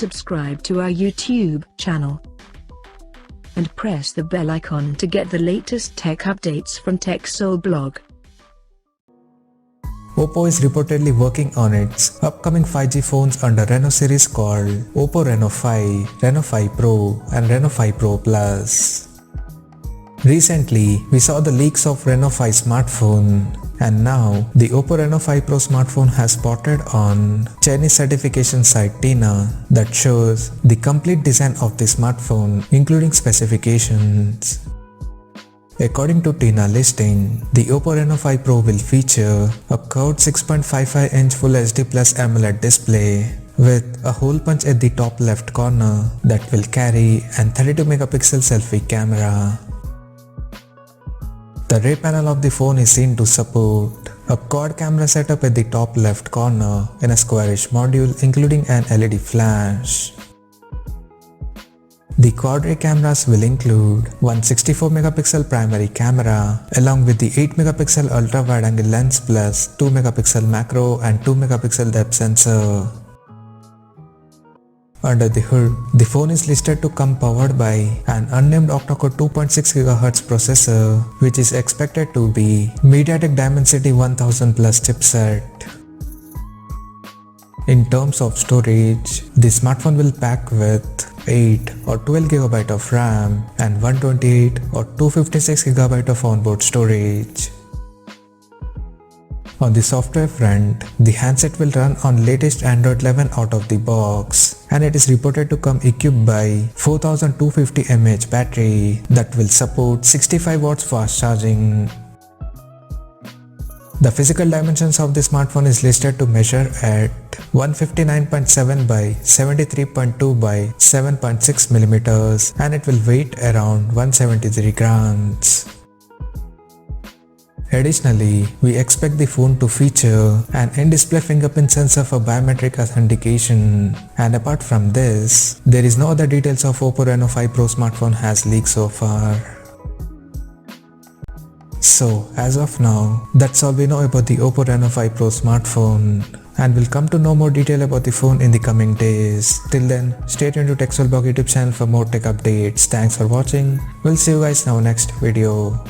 subscribe to our YouTube channel and press the bell icon to get the latest tech updates from TechSole Blog. Oppo is reportedly working on its upcoming 5G phones under Reno series called Oppo Reno5, Reno5 Pro and Reno5 Pro Plus. Recently, we saw the leaks of Reno5 smartphone, and now the Oppo Reno5 Pro smartphone has spotted on Chinese certification site Tena that shows the complete design of the smartphone including specifications. According to Tena listing, the Oppo Reno5 Pro will feature a curved 6.55-inch Full HD Plus AMOLED display with a hole punch at the top left corner that will carry an 32-megapixel selfie camera. The rear panel of the phone is seen to support a quad camera setup at the top left corner in a squarish module including an LED flash. The quad rear cameras will include one 64-megapixel primary camera along with the 8-megapixel ultra-wide-angle lens plus 2-megapixel macro and 2-megapixel depth sensor. Under the hood, the phone is listed to come powered by an unnamed octa-core 2.6 GHz processor which is expected to be MediaTek Dimensity 1000 Plus chipset. In terms of storage, the smartphone will pack with 8 or 12 GB of RAM and 128 or 256 GB of onboard storage. On the software front, the handset will run on latest Android 11 out of the box, and it is reported to come equipped by 4250 mAh battery that will support 65 watts fast charging. The physical dimensions of the smartphone is listed to measure at 159.7 by 73.2 by 7.6 millimeters, and it will weigh around 173 grams. Additionally, we expect the phone to feature an in-display fingerprint sensor for biometric authentication. And apart from this, there is no other details of Oppo Reno5 Pro smartphone has leaked so far. So, as of now, that's all we know about the Oppo Reno5 Pro smartphone, and we'll come to know more detail about the phone in the coming days. Till then, stay tuned to TechSole Blog YouTube channel for more tech updates. Thanks for watching. We'll see you guys in our next video.